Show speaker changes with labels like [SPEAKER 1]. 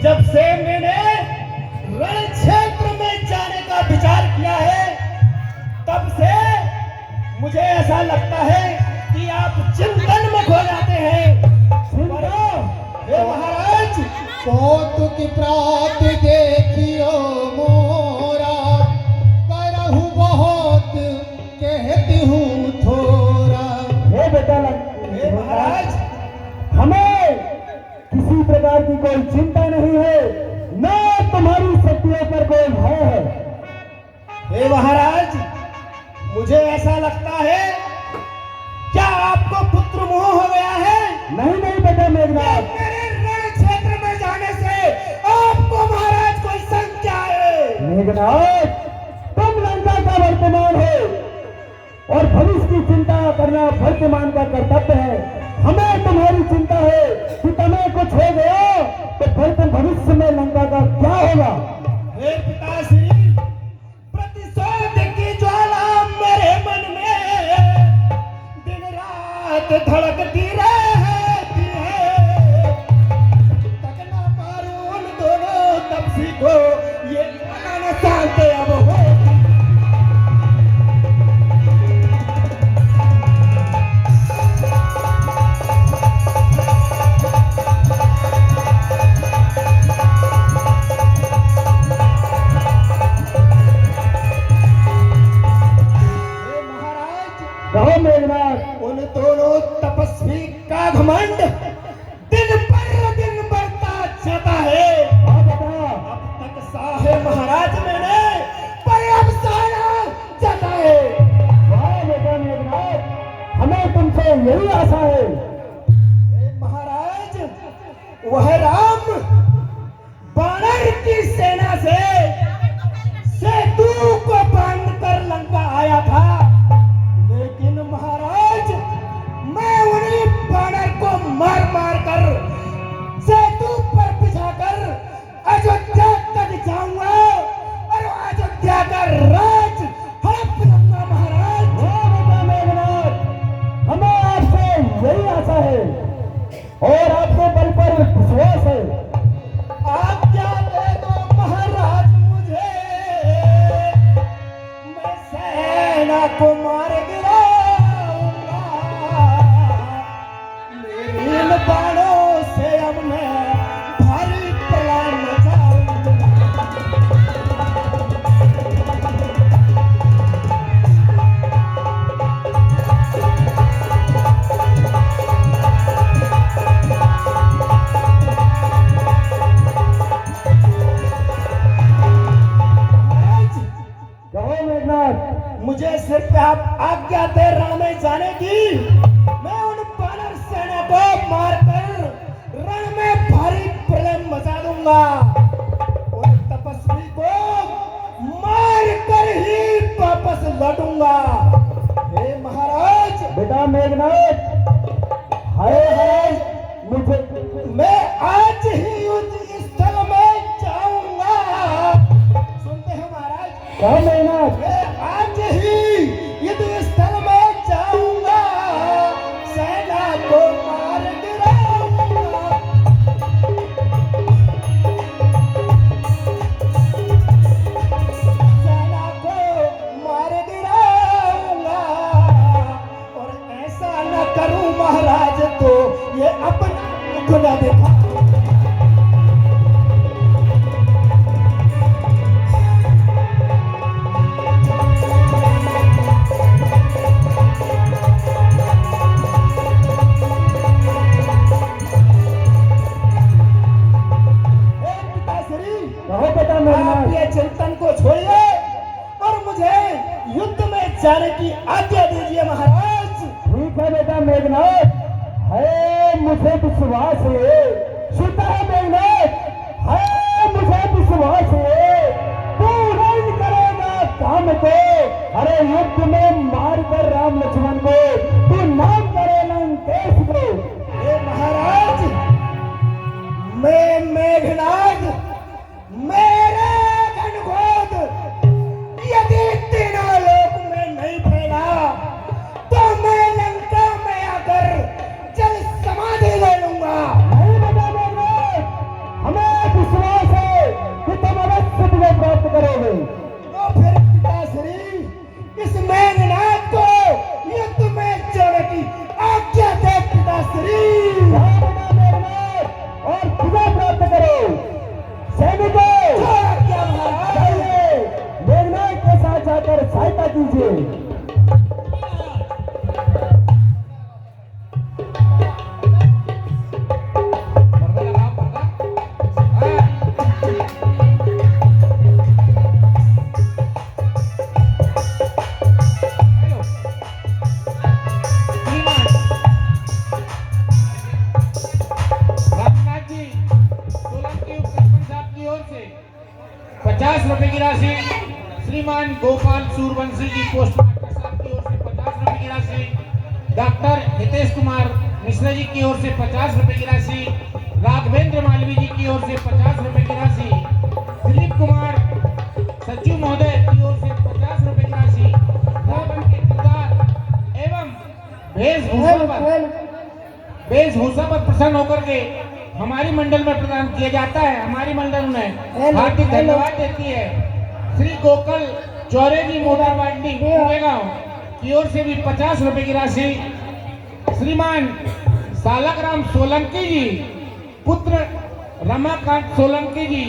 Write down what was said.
[SPEAKER 1] जब से मैंने रण क्षेत्र में जाने का विचार किया है, तब से मुझे ऐसा लगता है कि आप चिंतन में खो जाते हैं। हे महाराज,
[SPEAKER 2] कौतुक प्रात देखियो मोरा, करहु बहुत कहती हूँ थोड़ा।
[SPEAKER 3] हे बेटा,
[SPEAKER 1] हे महाराज,
[SPEAKER 3] हमें किसी प्रकार की कोई चिंता नहीं है, न तुम्हारी शक्तियों पर कोई भय है।
[SPEAKER 1] हे महाराज, मुझे ऐसा लगता है, क्या आपको पुत्र मोह हो गया है?
[SPEAKER 3] नहीं नहीं बेटा मेघनाथ,
[SPEAKER 1] मेरे रण क्षेत्र में जाने से आपको महाराज कोई संख्या है?
[SPEAKER 3] मेघनाथ, तुम लंका का वर्तमान हो और भविष्य की चिंता करना वर्तमान का कर्तव्य है। हमें तुम्हारी चिंता है कि तुम्हें कुछ हो गया तो फिर भविष्य में लंका का क्या होगा।
[SPEAKER 1] हे पिताश्री, प्रतिशोध की ज्वाला मेरे मन में दिन रात धड़कती रहती है। जब तक ना मारूं उन दोनों तपसी को, ये न शांति अब हो।
[SPEAKER 3] कहो मेघनाथ,
[SPEAKER 1] उन दोनों तपस्वी का घमंड दिन पर दिन बढ़ता जाता है।
[SPEAKER 3] हाँ बेटा,
[SPEAKER 1] अब तक साहे महाराज मैंने, पर अब सारा जाता है।
[SPEAKER 3] वाह बेटा मेघनाथ, हमें तुमसे यही आशा है।
[SPEAKER 1] हे महाराज, वह राम वानर की सेना से सेतु को बांध कर लंका आया था, लेकिन महाराज मैं उन्हीं वानर को मार मार कर सेतु पर बिछाकर अयोध्या तक जाऊंगा और अयोध्या का राज हड़प लूंगा। महाराज,
[SPEAKER 3] वाह बेटा मेघनाथ, हमें आपसे यही आशा है और आपके बल पर विश्वास है।
[SPEAKER 1] आज्ञा दे दो महाराज मुझे, मैं सेना को मार गिराऊंगा। मेरी इन बाणों से अब मैं भारी प्रलय मचाऊंगा।
[SPEAKER 3] कहो मेघनाथ,
[SPEAKER 1] मुझे सिर्फ आप आज्ञा दे रण में जाने की, मैं उन वानर सेना को मारकर रण में भारी प्रलय मचा दूंगा। उन तपस्वी को मार कर ही वापस लौटूंगा। हे महाराज,
[SPEAKER 3] बेटा मेघनाथ, हाय हाय, मुझे
[SPEAKER 1] मैं आज ही युद्ध स्थल में जाऊंगा। सुनते हैं महाराज?
[SPEAKER 3] कहो मेघनाथ,
[SPEAKER 1] मैं आज ही युद्ध स्थल में जाऊंगा, सेना को मार गिराऊंगा। सेना को मार गिराऊंगा, और ऐसा न करूं महाराज तो ये अपना मुख न दिखा।
[SPEAKER 3] कहो बेटा मेघनाथ,
[SPEAKER 1] आप ये चिंतन को छोड़िए और मुझे युद्ध में जाने की आज्ञा दीजिए महाराज।
[SPEAKER 3] ठीक है बेटा मेघनाथ, है मुझे विश्वास है। सुनता है मेघनाथ, है मुझे विश्वास है, तू रण करेगा काम को। अरे युद्ध में मार कर राम लक्ष्मण को तू नाम करे लंकेश को।
[SPEAKER 1] हे महाराज, मैं मेघनाद, मेरे घनघोर यदि तीनों लोक में नहीं फैला तो मैं लंका में आकर जल समाधि ले लूंगा।
[SPEAKER 3] नहीं बेटा मेघनाथ, हमें विश्वास दीजिए।
[SPEAKER 4] पर्दा लगाओ, पर्दा। हाँ। हेलो। श्रीमान रामनाथ जी सोलंकी उपसरपंच साहब की ओर से 50 रुपए की राशि, श्रीमान गोपाल सूरवंशी जी पोस्ट मास्टर साहब की ओर से 50 रुपए की राशि, डॉक्टर हितेश कुमार मिश्रा जी की ओर से 50 रुपए की राशि, राघवेंद्र मालवी जी की ओर से 50 रुपए की राशि, दिलीप कुमार सचिव महोदय की ओर से 50 रुपए की राशि रावण के किरदार एवं वेशभूषा पर प्रसन्न होकर के हमारी मंडल में प्रदान किया जाता है। हमारी मंडल में हार्दिक धन्यवाद देती है श्री गोकल चौरे जी मोटर बाइंडिंग गांव की ओर से भी 50 रुपए की राशि, श्रीमान सालक राम सोलंकी जी पुत्र रमाकांत सोलंकी जी